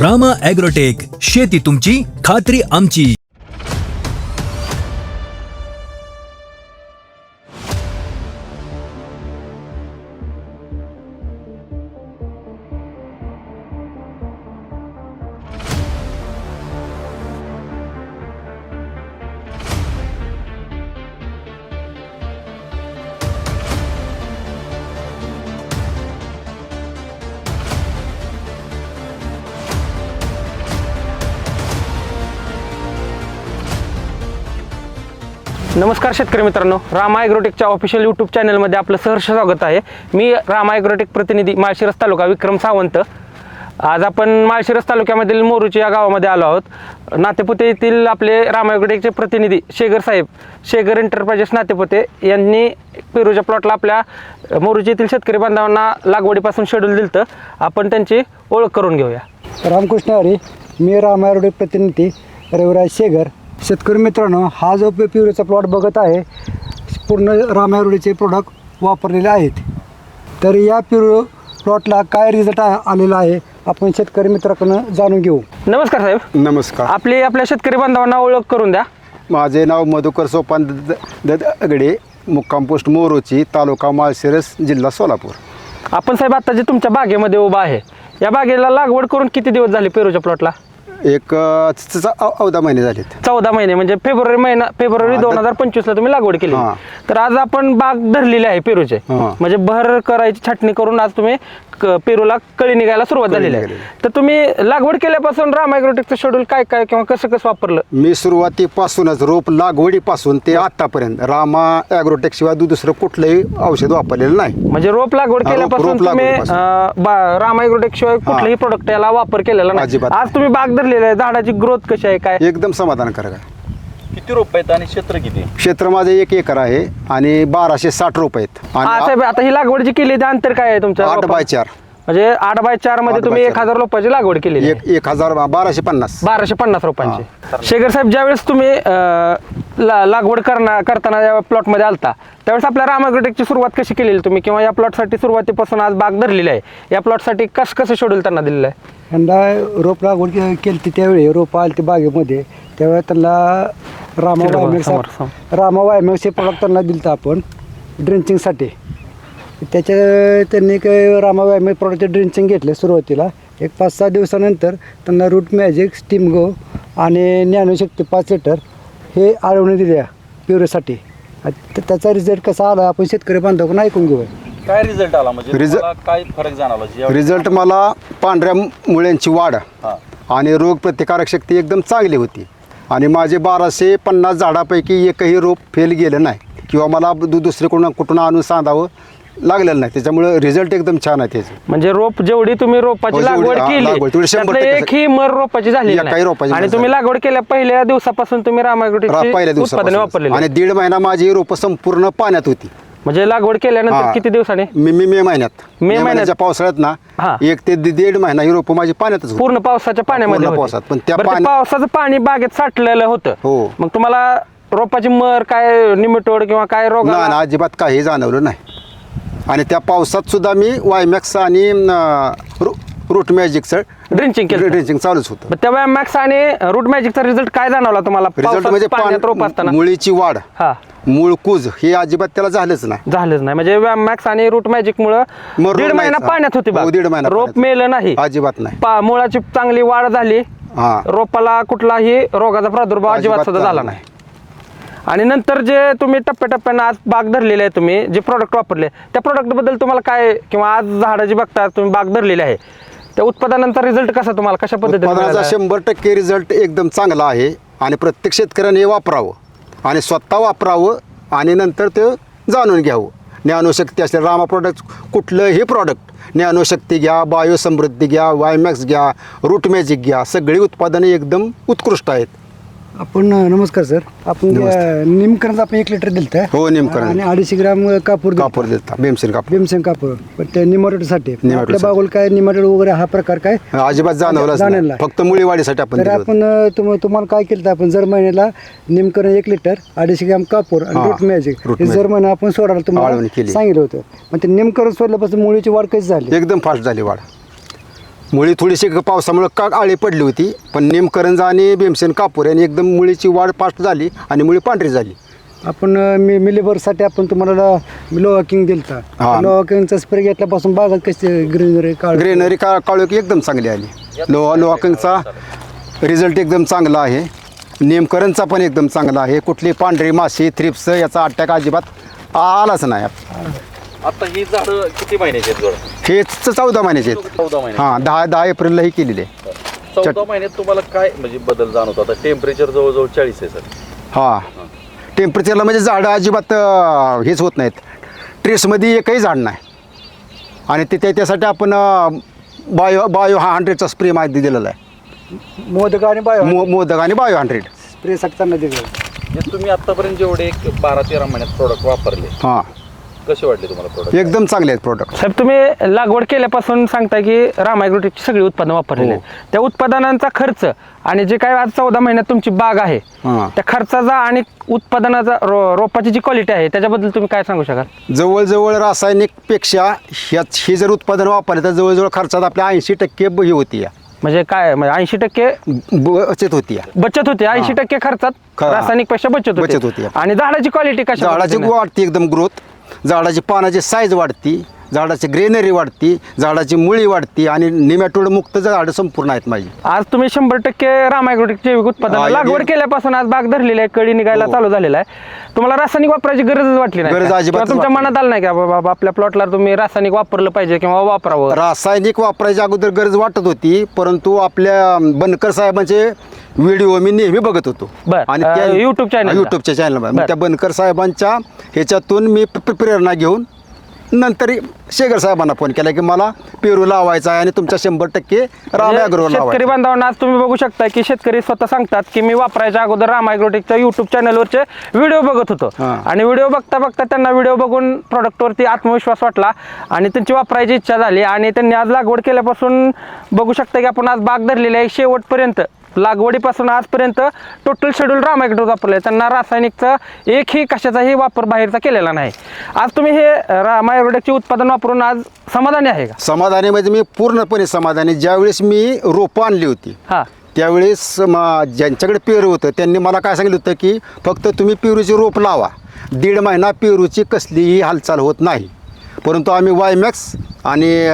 Rama agrotech, शेती तुमची, खात्री आमची. नमस्कार शेतकरी मित्रांनो, रामा ॲग्रोटेकच्या ऑफिशियल यूट्यूब चॅनलमध्ये आपलं सहर्ष स्वागत आहे. मी रामा ॲग्रोटेक प्रतिनिधी माळशिरस तालुका विक्रम सावंत. आज आपण माळशिरस तालुक्यामधील मोरूची या गावामध्ये आलो आहोत. नातेपुते येथील आपले रामा ॲग्रोटेकचे प्रतिनिधी शेगर साहेब, शेगर एंटरप्राइजेस नातेपुते यांनी पेरूच्या प्लॉटला आपल्या मोरूची येथील शेतकरी बांधवांना लागवडीपासून शेड्यूल दिलं. आपण त्यांची ओळख करून घेऊया. रामकृष्ण हरी, मी रामा ॲग्रोटेक प्रतिनिधी रविराज शेगर. शेतकरी मित्रांनो, हा जो पेरूचा प्लॉट बघत आहे, पूर्ण रामा ॲग्रोटेकचे प्रोडक्ट वापरलेले आहेत. तर या पेरू प्लॉटला काय रिझल्ट आलेला आहे आपण शेतकरी मित्राकडून जाणून घेऊ. नमस्कार साहेब. नमस्कार. आपल्या शेतकरी बांधवांना ओळख करून द्या. माझे नाव मधुकर सोपान दगडे, मुक्काम पोस्ट मोरूची, तालुका माळशिरस, जिल्हा सोलापूर. आपण साहेब आता जे तुमच्या बागेमध्ये उभा आहे, या बागेला लागवड करून किती दिवस झाले पेरूच्या प्लॉटला? एक 14 महिने झालेत. 14 महिने म्हणजे फेब्रुवारी 2025 तुम्ही लागवड केली. हां. तर आज आपण बाग धरलेली आहे पेरूचे. हां. म्हणजे बहर करायची छाटणी करून आज तुम्ही पेरूला कळी निघायला सुरुवात झालेली आहे. तर तुम्ही लागवड केल्यापासून रामा ॲग्रोटेकचं शेड्यूल काय काय किंवा कसं वापरलं? मी सुरुवातीपासूनच रोप लागवडीपासून ते आतापर्यंत रामा ॲग्रोटेक शिवाय दुसरं कुठलंही औषध वापरलेलं नाही. म्हणजे रोप लागवड रोप केल्यापासून तुम्ही रामा ॲग्रोटेक शिवाय कुठल्याही प्रोडक्ट याला वापर केलेला नाही. अजिबात. आज तुम्ही बाग धरलेली आहे, झाडाची ग्रोथ कशी आहे काय? एकदम समाधानकारक आहे. किती रोप आहेत आणि क्षेत्र किती? क्षेत्र माझं 1 एकर आहे आणि 1260 रोप आहेत. साहेब, आता ही लागवड जी केली ते अंतर काय आहे तुमचं? 8x4 म्हणजे 8x4 मध्ये तुम्ही 1000 रोपांची लागवड केली. 1250 रोपांची. शेगर साहेब, ज्यावेळेस तुम्ही लागवड करताना या प्लॉटमध्ये आलता, त्यावेळेस आपल्या रामा ॲग्रोटेकची सुरुवात कशी केलेली तुम्ही, किंवा या प्लॉटसाठी सुरुवातीपासून आज बाग धरलेली आहे, या प्लॉटसाठी कसं शेड्यूल त्यांना दिलेलं आहे? यंदा रोप लागवड केली त्यावेळी रोप आली ती बागेमध्ये, त्यावेळी त्यांना रामा वायमॅक्सचे प्रोडक्ट त्यांना दिलं आपण ड्रिंचिंगसाठी. त्यांनी काही रामा वायमॅक्स प्रोडक्टचे ड्रिंचिंग घेतले सुरुवातीला. एक 5-6 दिवसानंतर त्यांना रूट मॅजिक, स्टीम गो आणि ज्ञानशक्ती 5 लिटर हे आळवणी दिल्या पेरूसाठी. त्याचा रिझल्ट कसा आला आपण शेतकरी बांधवांकडून ऐकून घेऊया. काय रिझल्ट आला, म्हणजे तुम्हाला काय फरक जाणवला? रिझल्ट मला पांढऱ्या मुळ्यांची वाढ आणि रोग प्रतिकारक शक्ती एकदम चांगली होती. आणि माझे 1250 झाडापैकी एकही रोप फेल गेलं नाही किंवा मला दुसरे कुठून आणून सांधावं लागलेलं नाही. त्याच्यामुळे रिझल्ट एकदम छान आहे त्याचे. म्हणजे रोप जेवढी तुम्ही रोपाची लागवड केली, एकही मर रोपाची झाली नाही. आणि तुम्ही लागवड केल्या पहिल्या दिवसापासून तुम्ही रामा ॲग्रोटेकची उत्पादने वापरलेली आणि 1.5 महिना माझी रोप संपूर्ण पाण्यात होती. म्हणजे लागवड केल्यानंतर किती दिवसांनी? मे महिन्याच्या पावसाळ्यात ना 1 ते 1.5 महिना ही रोप माझी पाण्यातच पूर्ण पावसाच्या पाण्यामध्ये पावसात. पण त्या पावसाचं पाणी बागेत साठलेलं होतं. हो. मग तुम्हाला रोपाची मर काय, निमटोड किंवा काय रोग? नाही, अजिबात काही जाणवलं नाही. आणि त्या पावसात सुद्धा मी वायमॅक्स आणि रूट मॅजिकचं ड्रिंचिंग चालूच होतं. त्या वायमॅक्स आणि रूट मॅजिकचा रिझल्ट काय जाणवला तुम्हाला? रिझल्ट म्हणजे रोप असताना मुळीची वाढ, मूळ कूज हे अजिबात त्याला झालंच नाही. म्हणजे वॅमॅक्स आणि रूट मॅजिक मुळे 1.5 महिना पाण्यात होती बाग. 1.5 महिना रोप मेलं नाही, अजिबात नाही. मुळाची चांगली वाढ झाली. रोपाला कुठलाही रोगाचा प्रादुर्भाव अजिबात सुद्धा झाला नाही. आणि नंतर जे तुम्ही टप्प्याटप्प्यानं आज बाग धरलेली आहे, तुम्ही जे प्रोडक्ट वापरले त्या प्रोडक्ट बद्दल तुम्हाला काय, किंवा आज झाडाची बघता तुम्ही बाग धरलेली आहे, त्या उत्पादनाचा रिझल्ट कसा तुम्हाला कशा पद्धतीने? 100% रिझल्ट एकदम चांगला आहे. आणि प्रत्येक शेतकऱ्याने हे वापरावं आणि स्वतः वापरावं आणि नंतर ते जाणून घ्यावं. ज्ञानशक्ती असले रामा प्रोडक्ट, कुठलंही प्रोडक्ट, ज्ञानशक्ती घ्या, बायोसमृद्धी घ्या, वायमॅक्स घ्या, रूट मॅजिक घ्या, सगळी उत्पादने एकदम उत्कृष्ट आहेत. आपण नमस्कार सर. आपण निमकरणाचं आपण 1 लिटर दिलं. हो, निमकरण आणि 250 ग्राम कापूर दिलता, भीमसेन कापूर. पण त्या निमोटेडसाठी आपल्या बागोल काय निमोटेड वगैरे हा प्रकार काय अजिबात जाणवला, फक्त मुळी वाढीसाठी आपण. तर आपण तुम्हाला काय केलं तर आपण जर महिन्याला निमकरण 1 लिटर, 250 ग्राम कापूर आणि रूट मॅजिक जर महिना आपण सोडायला तुम्हाला सांगितलं होतं. मग ते निमकरण सोडल्यापासून मुळीची वाढ कशी झाली? एकदम फास्ट झाली वाढ. मुळी थोडीशी पावसामुळे का आळी पडली होती, पण निमकरंज आणि भीमसेन कापूर यांनी एकदम मुळीची वाढ फास्ट झाली आणि मुळी पांढरी झाली. आपण मिलीबर्गसाठी आपण तुम्हाला लोहा किंग दिलता. हा. लोहा किंगचा स्प्रे घेतल्यापासून बागात कशी ग्रीनरी ग्रेनरी काळोखी एकदम चांगली आली. लोहाकिंगचा रिझल्ट एकदम चांगला आहे. निमकरंजचा पण एकदम चांगला आहे. कुठली पांढरी माशी थ्रिप्स याचा अटॅक अजिबात आलाच नाही. आता ही झाडं किती महिन्याची आहेत जोड? हे 14 महिन्याचे आहेत. 14 महिने. हां 10 एप्रिलला ही केलेली आहे. 14 महिन्यात तुम्हाला काय म्हणजे बदल जाणवतो? आता टेम्परेचर जवळजवळ 40 आहे सर. हां टेम्परेचरला म्हणजे झाडं अजिबात हेच होत नाहीत. ट्रेसमध्ये एकही झाड नाही. आणि त्यासाठी आपण बायो 100चा स्प्रे माहिती दिलेला आहे. मोदक आणि बायो मोदक आणि बायो 100. स्प्रेसाठी चांगला दिलं. हे तुम्ही आतापर्यंत जेवढे एक 12-13 महिन्यात प्रोडक्ट वापरले, हां कसे वाटले तुम्हाला प्रोडक्ट? एकदम चांगले आहेत प्रोडक्ट. साहेब, तुम्ही लागवड केल्यापासून सांगताय की राम ॲग्रोटेकची सगळी उत्पादनं वापरलेली आहेत. त्या उत्पादनांचा खर्च आणि जे काय आज 14 महिन्यात तुमची बाग आहे हां. त्या खर्चाचा आणि उत्पादनाचा रोपाची जी क्वालिटी आहे त्याच्याबद्दल तुम्ही काय सांगू शकाल? जवळजवळ रासायनिकपेक्षा हे जर उत्पादन वापरले तर जवळजवळ खर्चात आपल्या 80% ही होती या. म्हणजे काय, म्हणजे 80% बचत होती या. बचत होते. 80% खर्चात रासायनिक पेक्षा बचत बचत होते. होते. आणि झाडाची क्वालिटी कशा झाडाची पद्धतीने? वाढती एकदम ग्रोथ, झाडाची पानाची साईज वाढती, झाडाची ग्रेनरी वाढती, झाडाची मुळी वाढती आणि निमॅटोड मुक्त झाडं संपूर्ण आहेत माझी. आज तुम्ही 100% राम ॲग्रोटेक जैविक उत्पादन हा, लागवड केल्यापासून आज बाग धरलेली आहे, कळी निघायला चालू झालेला आहे. तुम्हाला रासायनिक वापरायची गरजच वाटली नाही गरज का? अजिबातच किंवा तुमच्या वाटली मनात आलं नाही का बाबा आपल्या प्लॉटला तुम्ही रासायनिक वापरलं पाहिजे किंवा वापरावं? रासायनिक वापरायच्या अगोदर गरज वाटत होती, परंतु आपल्या बनकर साहेबांचे व्हिडिओ मी नेहमी बघत होतो. बर. YouTube channel ला. यूट्यूबच्या चॅनलवर बर. त्या बनकर साहेबांच्या ह्याच्यातून मी प्रेरणा घेऊन नंतर शेगर साहेबांना फोन केला की मला पेरू लावायचा आहे आणि तुमच्या 100% राम म्हणजे ॲग्रो शेतकरी लावायचा. बांधवांना आज तुम्ही बघू शकता की शेतकरी स्वतः सांगतात की मी वापरायच्या अगोदर राम ॲग्रोटेकच्या युट्यूब चॅनलवरचे व्हिडिओ बघत होतो हा. आणि व्हिडिओ बघता बघता त्यांना व्हिडिओ बघून प्रॉडक्टवरती आत्मविश्वास वाटला आणि त्यांची वापरायची इच्छा झाली आणि त्यांनी आज लागवड केल्यापासून बघू शकता की आपण आज बाग धरलेली आहे. शेवटपर्यंत लागवडीपासून आजपर्यंत टोटल शेड्यूल राम ॲग्रो वापरले. त्यांना रासायनिकचा एकही कशाचाही वापर बाहेरचा केलेला नाही. आज तुम्ही हे राम ॲग्रोटेकचे उत्पादन वापरून आज समाधानी आहे का? समाधानी म्हणजे मी पूर्णपणे समाधानी. ज्यावेळेस मी रोपं आणली होती हां. त्यावेळेस ज्यांच्याकडे पेरू होतं त्यांनी मला काय सांगितलं होतं की फक्त तुम्ही पेरूची रोप लावा, 1.5 महिना पेरूची कसलीही हालचाल होत नाही. परंतु आम्ही वायमॅक्स आणि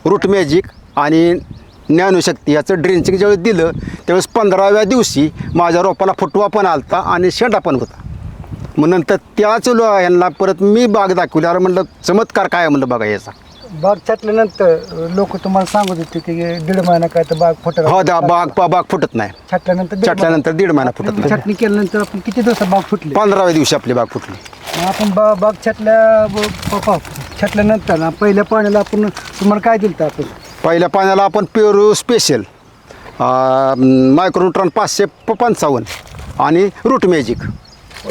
रूट मॅजिक आणि ज्ञानशक्ती याचं ड्रिंचिंग ज्यावेळेस दिलं त्यावेळेस 15व्या दिवशी माझ्या रोपाला फुटवा पण आलता आणि शेंडा पण होता. मग नंतर त्याच यांना परत मी बाग दाखवली. अरे म्हणलं चमत्कार काय म्हणलं बघा याचा. बाग छाटल्यानंतर लोक तुम्हाला सांगत होते की 1.5 महिना काय तर बाग फुटत. हो बाग फुटत नाही. छाटल्यानंतर 1.5 महिना फुटत नाही. छाटणी केल्यानंतर आपण किती दिवसात बाग फुटली? 15व्या दिवशी आपली बाग फुटली. आपण बाग छाटल्यानंतर ना पहिल्या पाण्याला आपण तुम्हाला काय दिलं होतं आपण? पहिल्या पाण्याला आपण पेरू स्पेशल मायक्रोन्यूट्रॉन 555 आणि रूट मॅजिक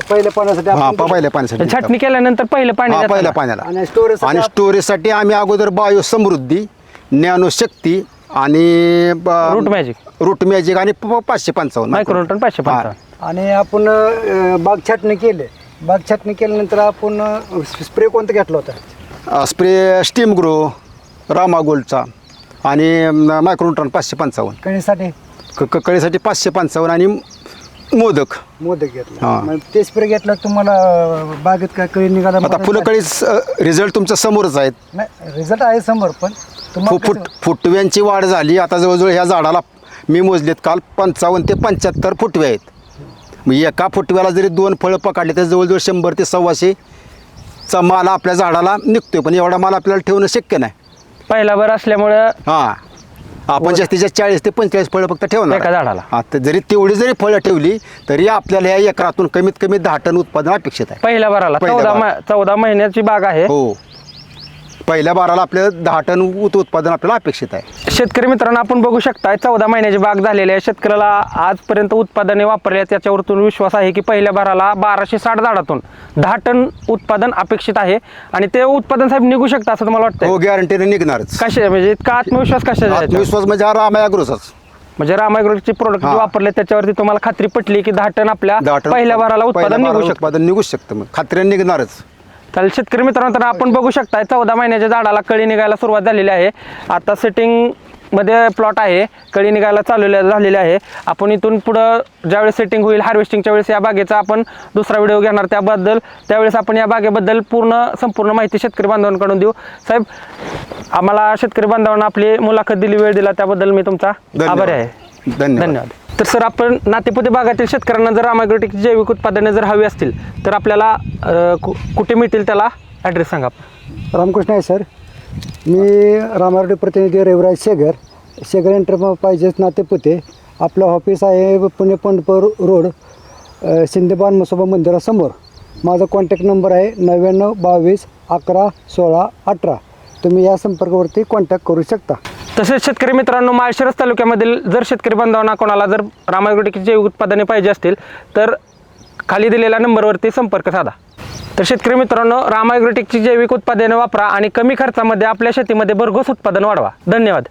पहिल्या पाण्यासाठी हां आपण पहिल्या पाण्यासाठी छाटणी केल्यानंतर पहिलं पाणी हां देताना. पहिल्या पाण्याला आणि storage साठी आणि स्टोरेजसाठी आम्ही अगोदर बायो समृद्धी, ज्ञानशक्ती आणि रूट मॅजिक आणि 555 मायक्रोन्यूट्रॉन 555. आणि आपण बाग छाटणी केली. बाग छाटणी केल्यानंतर आपण स्प्रे कोणता घेतला होता? स्प्रे स्टीम ग्रो, रामा गोल्डचा आणि मायक्रोन्यूट्रॉन 555. कळीसाठी कळीसाठी 555 आणि मोदक घेतला. हां. मग ते स्प्रे घेतला तुम्हाला बागेत काय कळी निघाला? आता फुलकळीच रिझल्ट तुमच्या समोरच आहेत. नाही, रिझल्ट आहे समोर, पण तुम्हाला फुटव्यांची वाढ झाली. आता जवळजवळ ह्या झाडाला मी मोजलेत काल 55 ते 75 फुटवे आहेत. मग एका फुटव्याला जरी 2 फळं पकडले तर जवळजवळ 100 ते 125चा माल आपल्या झाडाला निघतोय. पण एवढा माल आपल्याला ठेवणं शक्य नाही. पहिला बर असल्यामुळं हां आपण जास्तीत जास्त 40 ते 45 फळं फक्त ठेवणार एका झाडाला. हां तर जरी तेवढी जरी फळं ठेवली तरी आपल्याला या एकरातून कमीत कमी 10 टन उत्पादन अपेक्षित आहे. पहिल्या बाराला पहिल्या 14 महिन्याची बाग आहे. हो पहिल्या बाराला आपल्याला 10 टन उत्पादन आपल्याला अपेक्षित आहे. शेतकरी मित्रांनो, आपण बघू शकता 14 महिन्याची बाग झालेली आहे. शेतकऱ्याला आजपर्यंत उत्पादने वापरले त्याच्यावरतून विश्वास आहे की पहिल्या बाराला 1260 झाडातून 10 टन उत्पादन अपेक्षित आहे आणि ते उत्पादन साहेब निघू शकतं असं तुम्हाला वाटतं? हो गॅरंटीने निघणारच. कसे म्हणजे इतका आत्मविश्वास कशा? आत्मविश्वास म्हणजे हा राम ॲग्रोचाच. म्हणजे राम ॲग्रोचे प्रोडक्ट हां. वापरले त्याच्यावरती तुम्हाला खात्री पटली की 10 टन आपल्या 10 टन पहिल्या बाराला उत्पादन निघू शकतं. उत्पादन निघू शकतं. मग खात्रीने निघणारच. चालेल शेतकरी मित्रांनो, तर आपण बघू शकता 14 महिन्याच्या झाडाला कळी निघायला सुरुवात झालेली आहे. आता सेटिंग मध्ये प्लॉट आहे, कळी निघायला झालेले आहे. आपण इथून पुढं ज्यावेळेस सेटिंग होईल हार्वेस्टिंगच्या वेळेस या बागेचा आपण दुसरा व्हिडिओ घेणार, त्यावेळेस आपण या बागेबद्दल संपूर्ण माहिती शेतकरी बांधवांकडून देऊ. साहेब, आम्हाला शेतकरी बांधवांना आपली मुलाखत दिली, वेळ दिला, त्याबद्दल मी तुमचा आभारी आहे. धन्यवाद. तर सर, आपण नातेपुते भागातील शेतकऱ्यांना जर रामा ॲग्रोटेकची जैविक उत्पादने जर हवी असतील तर आपल्याला कुठे मिळतील, त्याला ॲड्रेस सांगा. रामकृष्ण आहे सर. मी रामा ॲग्रोटेक प्रतिनिधी रविराज शेगर एंटरप्राइजेस नातेपुते. आपलं ऑफिस आहे पुणे पंढरपूर रोड, शिंदेबान मसोबा मंदिरासमोर. माझा कॉन्टॅक्ट नंबर आहे 99 22 11 16 18. तुम्ही या संपर्कावरती कॉन्टॅक्ट करू शकता. तसेच शेतकरी मित्रांनो, माळशिरस तालुक्यामधील जर शेतकरी बांधवांना कोणाला जर रामा ॲग्रोटेकची जैविक उत्पादने पाहिजे असतील तर खाली दिलेल्या नंबरवरती संपर्क साधा. तर शेतकरी मित्रांनो, रामा ॲग्रोटेकची जैविक उत्पादने वापरा आणि कमी खर्चामध्ये आपल्या शेतीमध्ये भरघोस उत्पादन वाढवा. धन्यवाद.